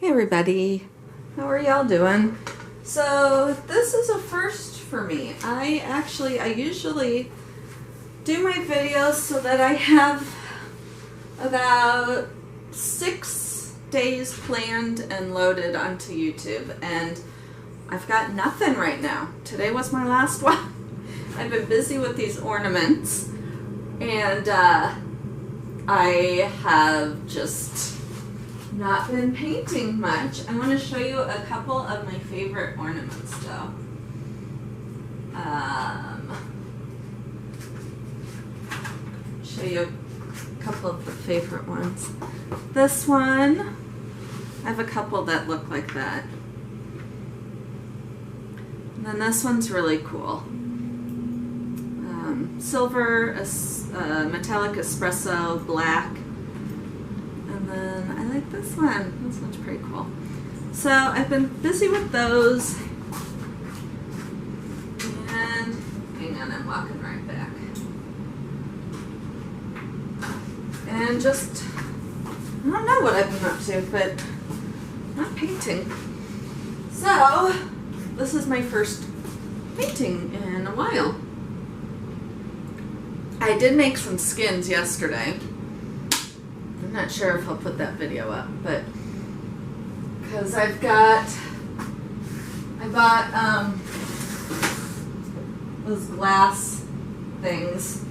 Hey everybody, how are y'all doing? So this is a first for me. I usually do my videos so that I have about 6 days planned and loaded onto YouTube, and I've got nothing right now. Today was my last one. I've been busy with these ornaments, and I have just not been painting much. I want to show you a couple of my favorite ornaments though. Show you a couple of the favorite ones. This one, I have a couple that look like that. And then this one's really cool. Silver, metallic espresso, black. And then I like this one. This one's pretty cool. So I've been busy with those. And hang on, I'm walking right back. And just, I don't know what I've been up to, but not painting. So this is my first painting in a while. I did make some skins yesterday. I'm not sure if I'll put that video up, but because I bought those glass things.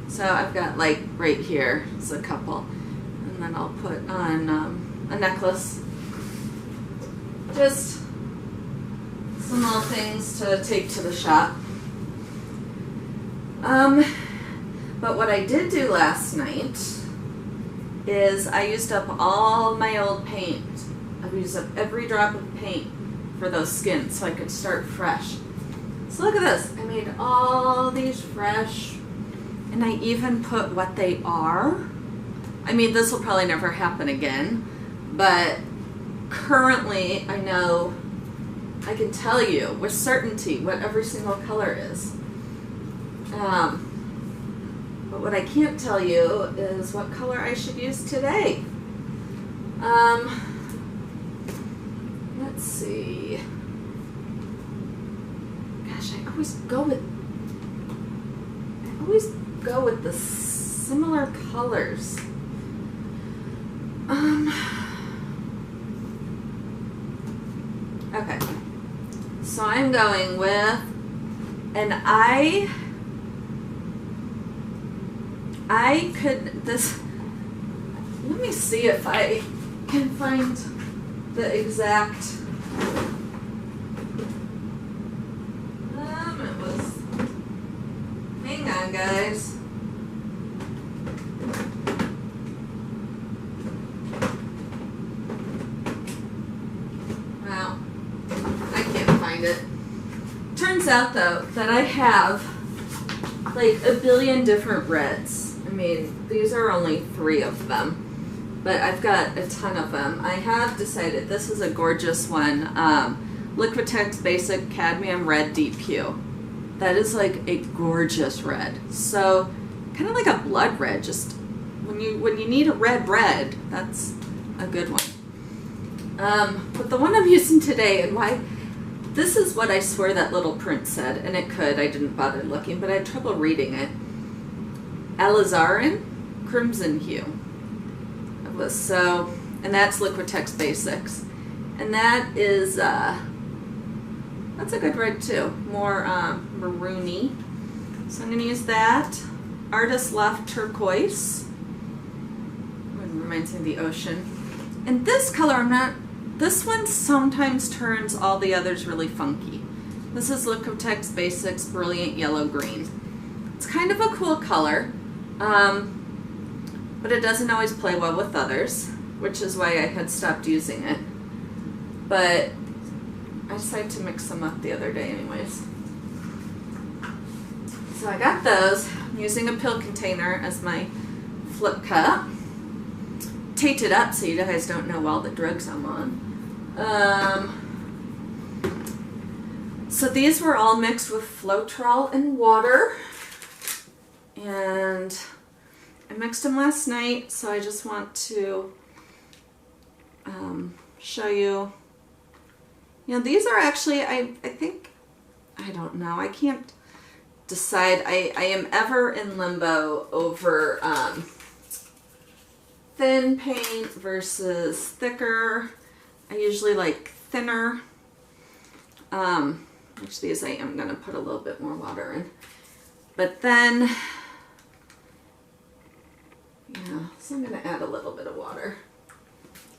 So I've got, like, right here is a couple, and then I'll put on a necklace. Just some little things to take to the shop. But what I did do last night is I used up all my old paint. I used up every drop of paint for those skins so I could start fresh. So look at this. I made all these fresh, and I even put what they are. I mean, this will probably never happen again, but currently I know, I can tell you with certainty what every single color is. But what I can't tell you is what color I should use today. Let's see. Gosh, I always go with the similar colors. Okay. So I'm going with, and I could, let me see if I can find the exact, it was, hang on guys. Well, I can't find it. Turns out though that I have like a billion different reds. I mean, these are only 3 of them, but I've got a ton of them. I have decided this is a gorgeous one. Liquitex Basic Cadmium Red Deep Hue. That is like a gorgeous red. So kind of like a blood red. Just when you need a red, that's a good one. But the one I'm using today, and why, this is what I swear that little print said, and it could, I didn't bother looking, but I had trouble reading it. Alizarin Crimson Hue. It was so, and that's Liquitex Basics. And that is, that's a good red too. More maroony. So I'm going to use that. Artist Left Turquoise. It reminds me of the ocean. And this color, this one sometimes turns all the others really funky. This is Liquitex Basics Brilliant Yellow Green. It's kind of a cool color, but it doesn't always play well with others, which is why I had stopped using it. But I decided to mix them up the other day anyways. So I got those. I'm using a pill container as my flip cup. Taped it up so you guys don't know all the drugs I'm on. So these were all mixed with Floetrol and water. And I mixed them last night, so I just want to show you. You know, these are actually, I think, I don't know, I can't decide. I am ever in limbo over thin paint versus thicker. I usually like thinner. Which these I am going to put a little bit more water in. But then, yeah, so I'm going to add a little bit of water.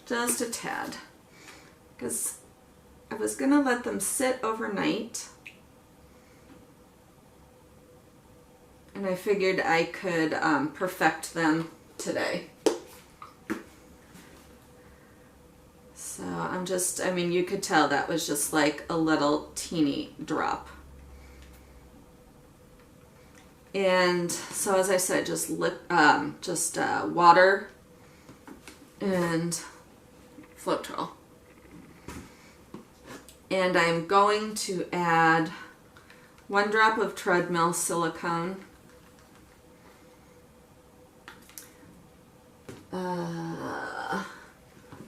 Just a tad. Because I was going to let them sit overnight. And I figured I could perfect them today. So I'm just, I mean, you could tell that was just like a little teeny drop. And so as I said, just water and Floetrol. And I'm going to add 1 drop of treadmill silicone.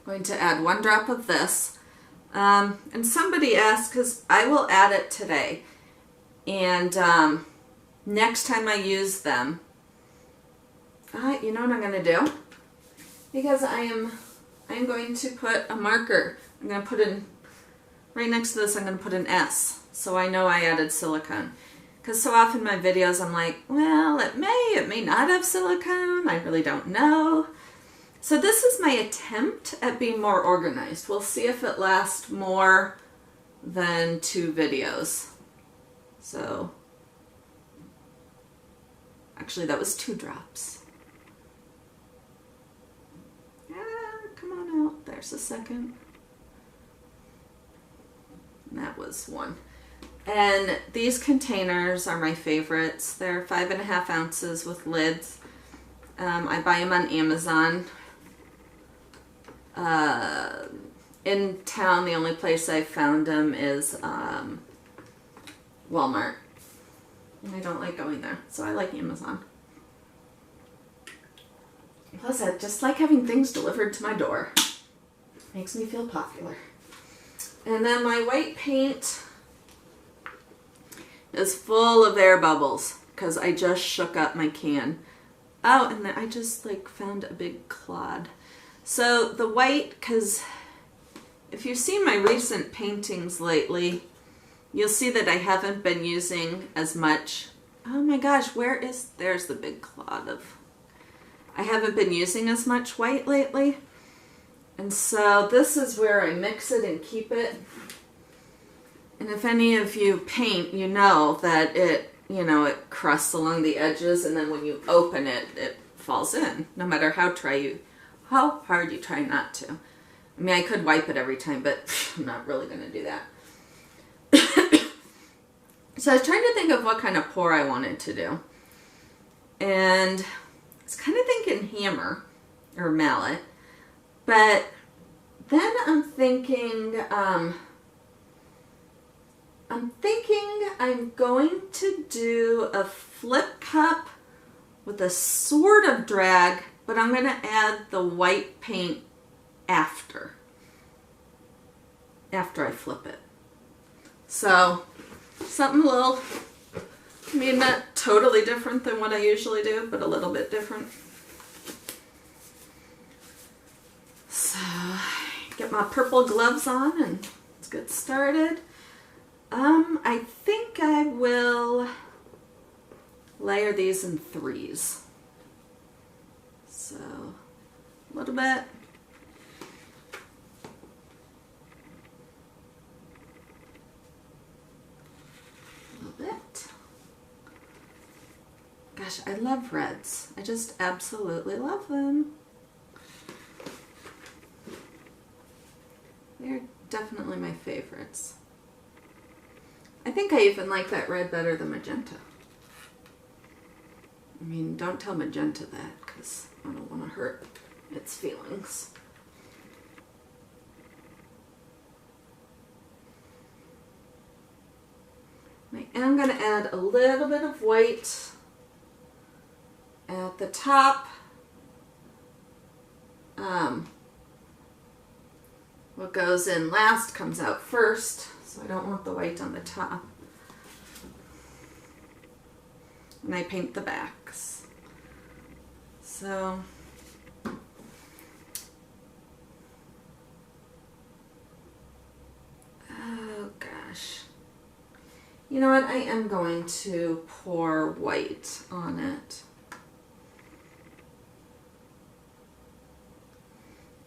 Going to add 1 drop of this. And somebody asked, because I will add it today. And next time I use them, you know what I'm going to do? Because I'm going to put a marker. I'm going to put in, right next to this, I'm going to put an S. So I know I added silicone. Because so often in my videos I'm like, well, it may not have silicone. I really don't know. So this is my attempt at being more organized. We'll see if it lasts more than 2 videos. So, actually that was 2 drops. Yeah, come on out. There's a second. And that was 1. And these containers are my favorites. They're 5.5 ounces with lids. I buy them on Amazon. In town, the only place I found them is Walmart. And I don't like going there, so I like Amazon. Plus, I just like having things delivered to my door. Makes me feel popular. And then my white paint is full of air bubbles because I just shook up my can. Oh, and then I just like found a big clod. So the white, because if you've seen my recent paintings lately, you'll see that I haven't been using as much. Oh my gosh, there's the big clod of, I haven't been using as much white lately. And so this is where I mix it and keep it. And if any of you paint, you know that it crusts along the edges, and then when you open it, it falls in, no matter how hard you try not to. I mean, I could wipe it every time, but I'm not really going to do that. So I was trying to think of what kind of pour I wanted to do. And I was kind of thinking hammer or mallet. But then I'm thinking I'm going to do a flip cup with a sort of drag, but I'm going to add the white paint after I flip it. So something a little, I mean, not totally different than what I usually do, but a little bit different. So get my purple gloves on and let's get started. I think I will layer these in 3s. So a little bit. A little bit. Gosh, I love reds. I just absolutely love them. They're definitely my favorites. I think I even like that red better than magenta. I mean, don't tell magenta that, because I don't want to hurt its feelings. I am going to add a little bit of white at the top. what goes in last comes out first, so I don't want the white on the top. And I paint the backs. So oh gosh. You know what? I am going to pour white on it.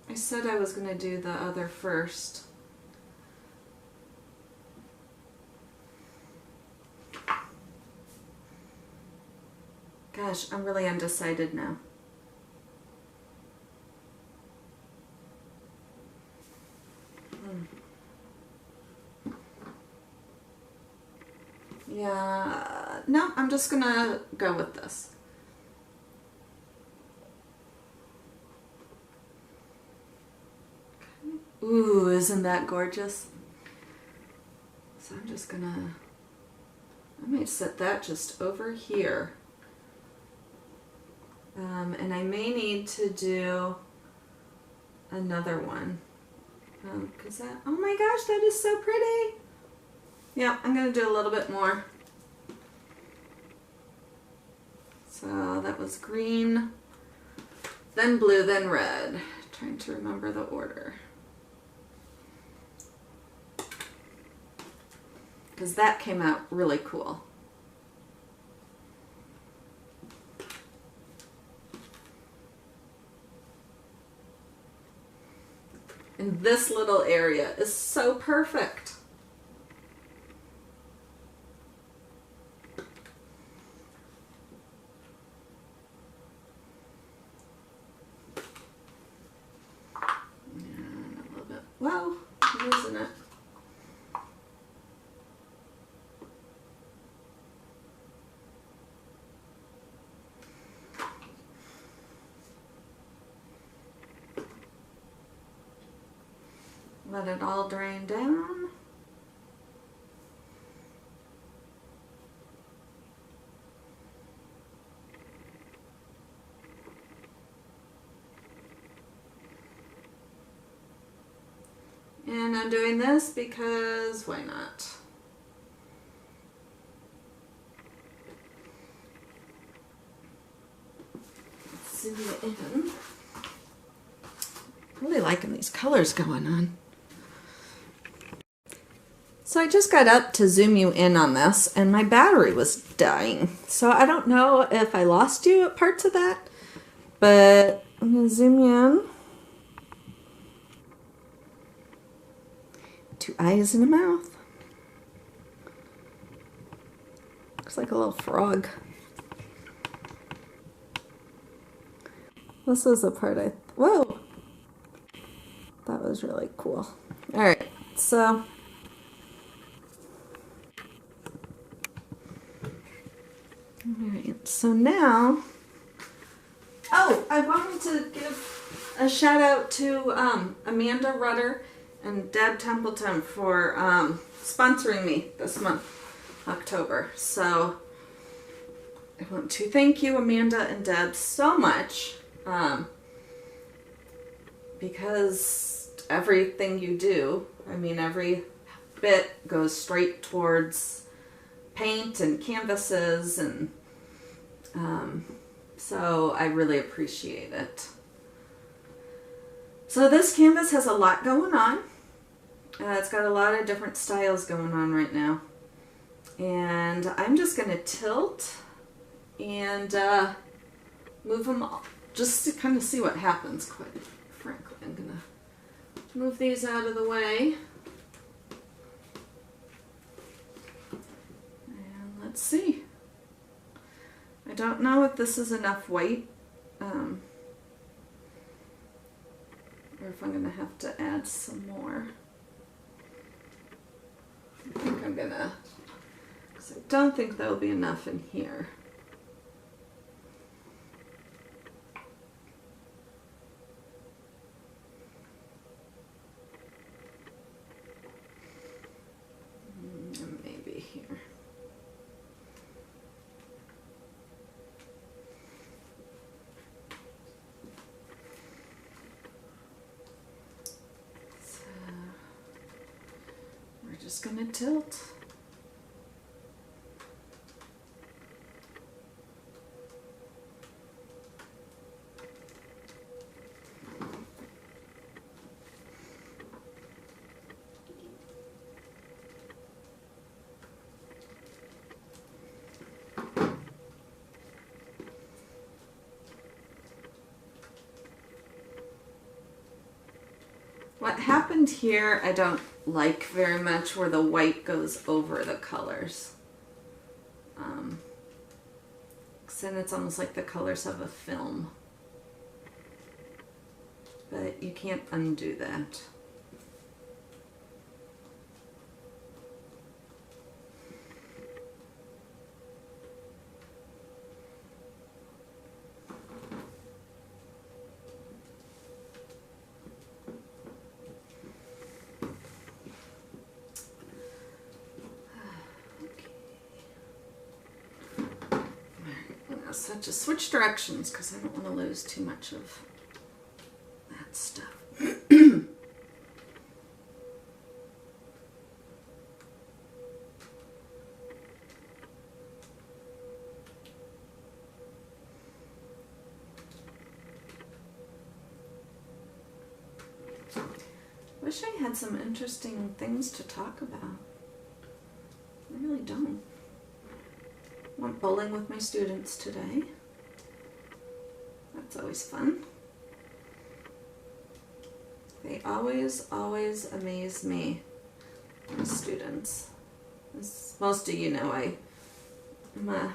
I said I was going to do the other first. Gosh, I'm really undecided now. Yeah, no, I'm just gonna go with this. Ooh, isn't that gorgeous? So I'm just gonna, I might set that just over here. And I may need to do another one. Cause that, oh my gosh, that is so pretty. Yeah, I'm gonna do a little bit more. So that was green, then blue, then red. Trying to remember the order. Because that came out really cool. And this little area is so perfect. And a little bit, wow, I'm losing it. Let it all drain down. And I'm doing this because why not? Let's zoom it in. Really liking these colors going on. So I just got up to zoom you in on this and my battery was dying. So I don't know if I lost you at parts of that, but I'm gonna zoom you in. 2 eyes and a mouth. Looks like a little frog. This was the part whoa! That was really cool. All right, so alright, so now, oh, I wanted to give a shout out to Amanda Rudder and Deb Templeton for sponsoring me this month, October. So I want to thank you, Amanda and Deb, so much because everything you do, I mean, every bit goes straight towards paint and canvases, and so I really appreciate it. So this canvas has a lot going on. It's got a lot of different styles going on right now, and I'm just going to tilt and move them all just to kind of see what happens, quite frankly. I'm going to move these out of the way. Let's see. I don't know if this is enough white, or if I'm going to have to add some more. I think I'm going to, because I don't think there'll be enough in here. Maybe here. We're just gonna tilt. What happened here, I don't like very much, where the white goes over the colors. Then it's almost like the colors of a film. But you can't undo that. So just switch directions because I don't want to lose too much of that stuff. Wish I had some interesting things to talk about. I really don't. Went bowling with my students today. That's always fun. They always amaze me, my students. As most of you know, I'm a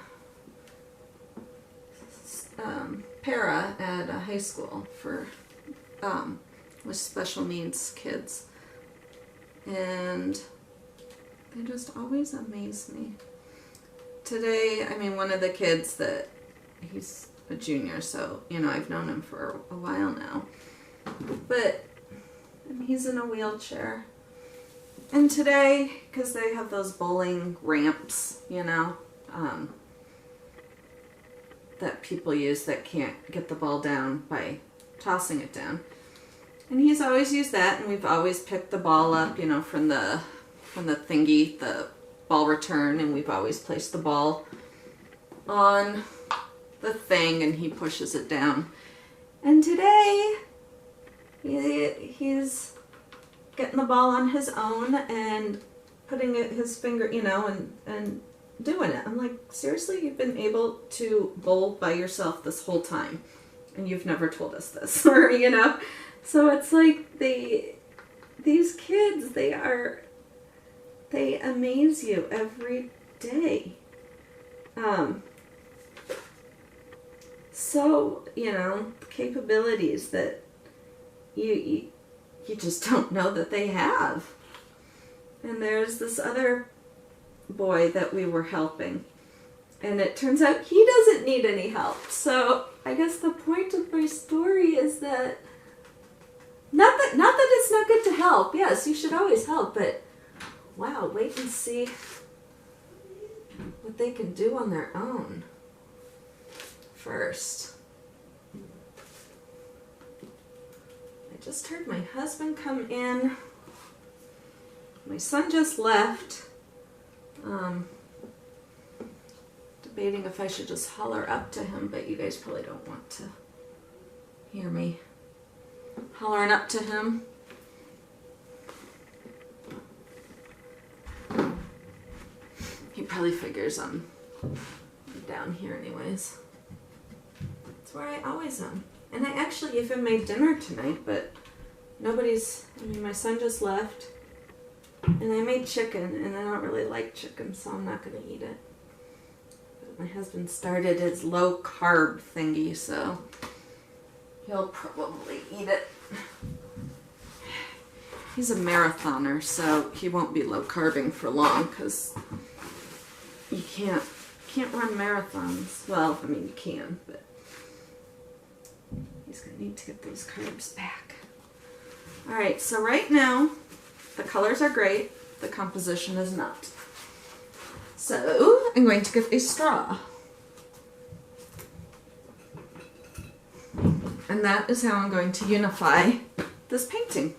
para at a high school for with special needs kids. And they just always amaze me. Today, I mean, one of the kids that, he's a junior, so, you know, I've known him for a while now. But I mean, he's in a wheelchair. And today, because they have those bowling ramps, you know, that people use that can't get the ball down by tossing it down. And he's always used that, and we've always picked the ball up, you know, from the thingy, the ball return, and we've always placed the ball on the thing and he pushes it down. And today he's getting the ball on his own and putting his finger, you know, and doing it. I'm like, seriously, you've been able to bowl by yourself this whole time and you've never told us this, or, you know. So it's like these kids, they amaze you every day. So, you know, capabilities that you just don't know that they have. And there's this other boy that we were helping, and it turns out he doesn't need any help. So I guess the point of my story is that not that it's not good to help. Yes, you should always help, but wow, wait and see what they can do on their own first. I just heard my husband come in. My son just left. Debating if I should just holler up to him, but you guys probably don't want to hear me hollering up to him. He probably figures I'm down here anyways. That's where I always am. And I actually even made dinner tonight, but my son just left. And I made chicken, and I don't really like chicken, so I'm not going to eat it. But my husband started his low carb thingy, so he'll probably eat it. He's a marathoner, so he won't be low carbing for long, because you can't run marathons. Well, I mean, you can, but he's going to need to get those carbs back. All right, so right now, the colors are great. The composition is not. So I'm going to get a straw. And that is how I'm going to unify this painting.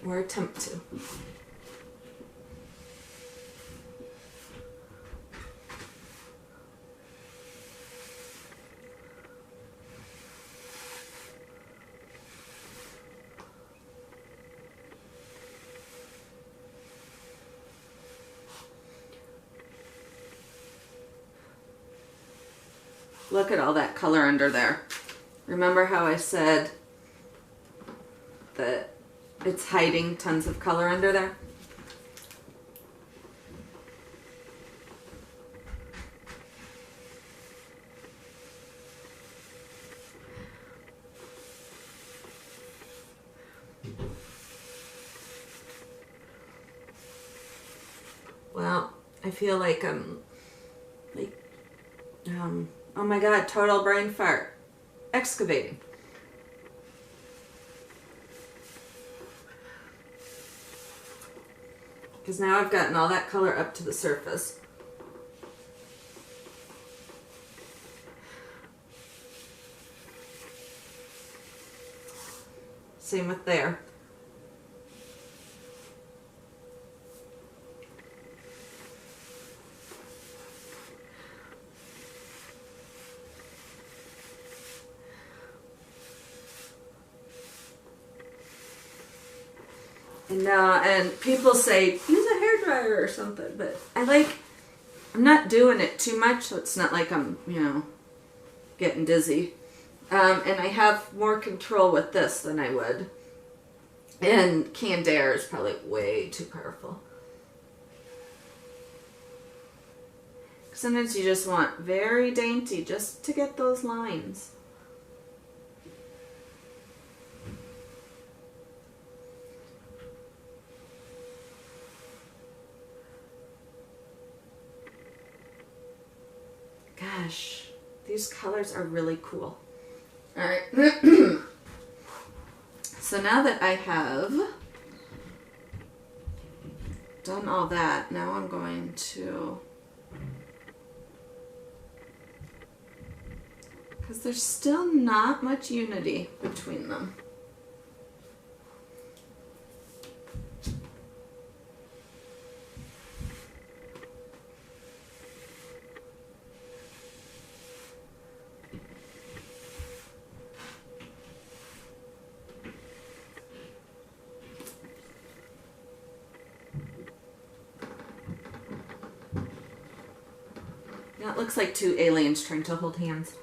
or attempt to. Look at all that color under there. Remember how I said that it's hiding tons of color under there? Well, I feel like oh my God, total brain fart. Excavating. Because now I've gotten all that color up to the surface. Same with there. And people say, use a hairdryer or something, but I'm not doing it too much, so it's not like I'm, getting dizzy. And I have more control with this than I would. And canned air is probably way too powerful. Sometimes you just want very dainty just to get those lines. Gosh, these colors are really cool. All right. So now that I have done all that, now I'm going to, because there's still not much unity between them. That looks like two aliens trying to hold hands.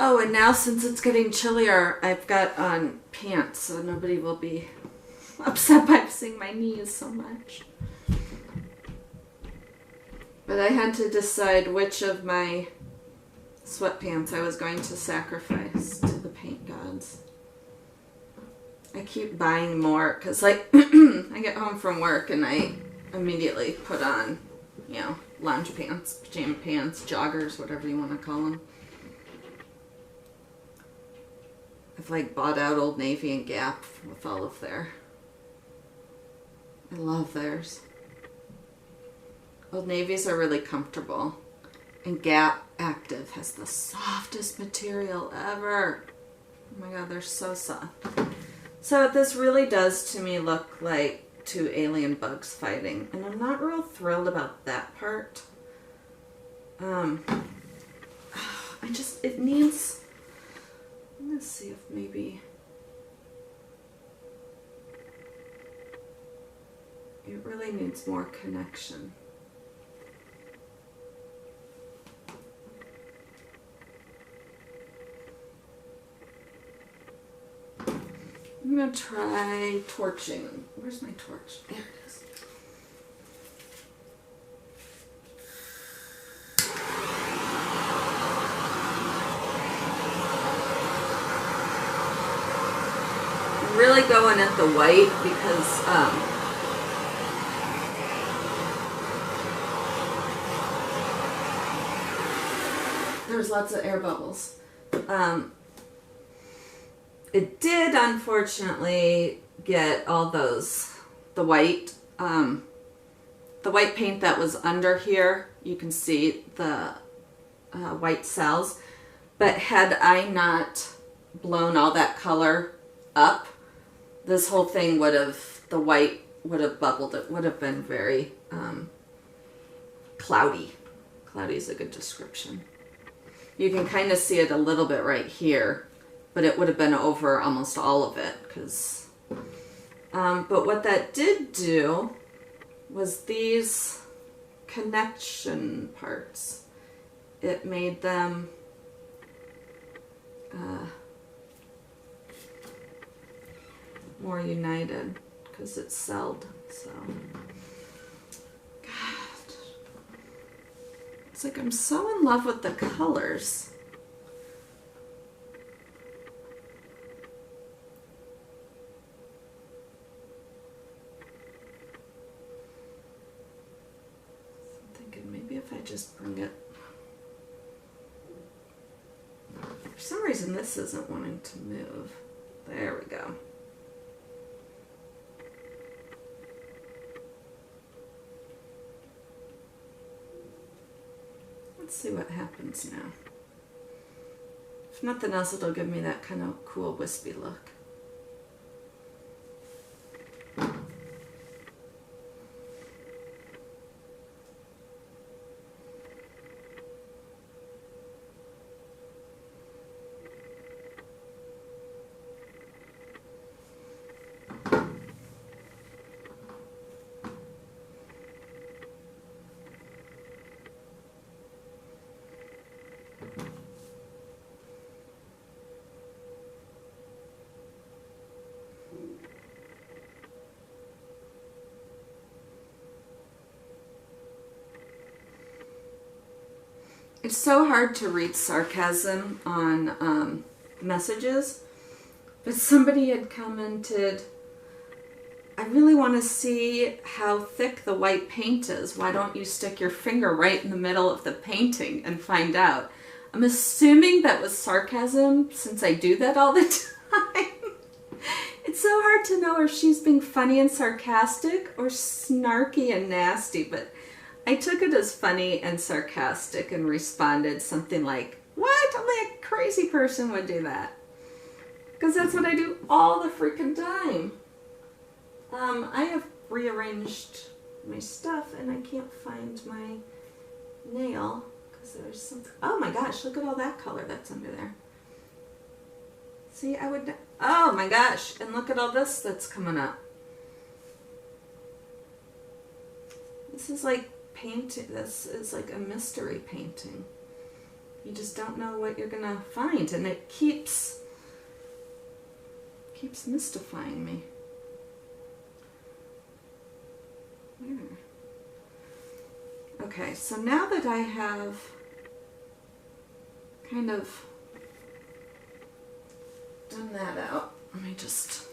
Oh, and now since it's getting chillier, I've got on pants, so nobody will be upset by seeing my knees so much. But I had to decide which of my sweatpants I was going to sacrifice to the paint gods. I keep buying more because, like, I get home from work and I immediately put on, lounge pants, pajama pants, joggers, whatever you want to call them. I've bought out Old Navy and Gap with all of their. I love theirs. Old Navy's are really comfortable. And Gap Active has the softest material ever. Oh my God, they're so soft. So this really does to me look like two alien bugs fighting. And I'm not real thrilled about that part. It needs... Let's see if maybe it really needs more connection. I'm going to try torching. Where's my torch? There it is. I'm really going at the white because there's lots of air bubbles. It did unfortunately get all those, the white paint that was under here. You can see the white cells, but had I not blown all that color up, this whole thing would have, the white would have bubbled. It would have been very cloudy. Cloudy is a good description. You can kind of see it a little bit right here, but it would have been over almost all of it. Because, but what that did do was these connection parts. It made them more united because it's celled. So, God, it's like I'm so in love with the colors. I'm thinking maybe if I just bring it. For some reason this isn't wanting to move. There we go. Let's see what happens now. If nothing else, it'll give me that kind of cool wispy look. It's so hard to read sarcasm on messages, but somebody had commented, I really want to see how thick the white paint is. Why don't you stick your finger right in the middle of the painting and find out? I'm assuming that was sarcasm since I do that all the time. It's so hard to know if she's being funny and sarcastic or snarky and nasty, but I took it as funny and sarcastic and responded something like, what? Only a crazy person would do that. Because that's what I do all the freaking time. I have rearranged my stuff and I can't find my nail because there's something. Oh my gosh, look at all that color that's under there. See, I would, oh my gosh, and look at all this that's coming up. This is like painting, this is like a mystery painting. You just don't know what you're gonna find, and it keeps mystifying me. Where? Okay, so now that I have kind of done that out, let me just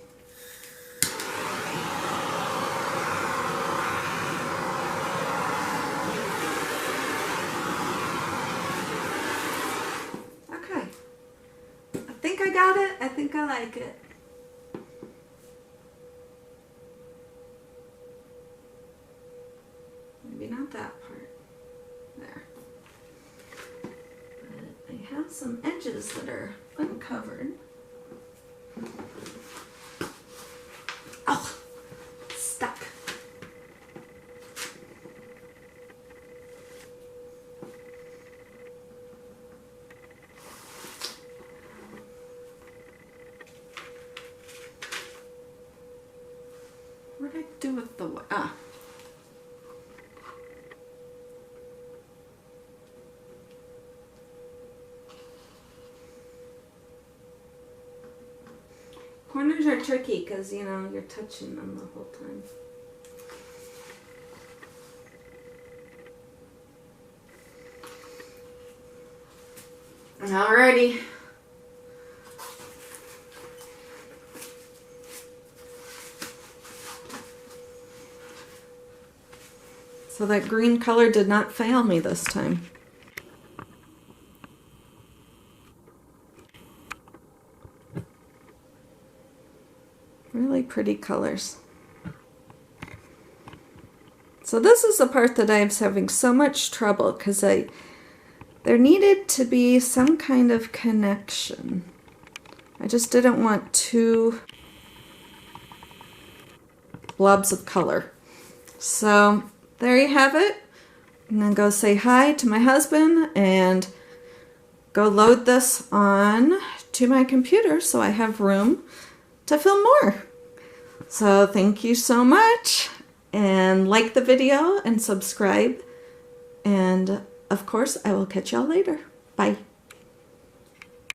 I think I like it. Maybe not that part. There. But I have some edges that are uncovered. Oh, stuck. What did I do with the corners are tricky because, you know, you're touching them the whole time. Alrighty. So that green color did not fail me this time. Really pretty colors. So this is the part that I was having so much trouble because there needed to be some kind of connection. I just didn't want two blobs of color. So there you have it. I'm gonna go say hi to my husband and go load this on to my computer so I have room to film more. So thank you so much, and like the video and subscribe, and of course I will catch y'all later. Bye.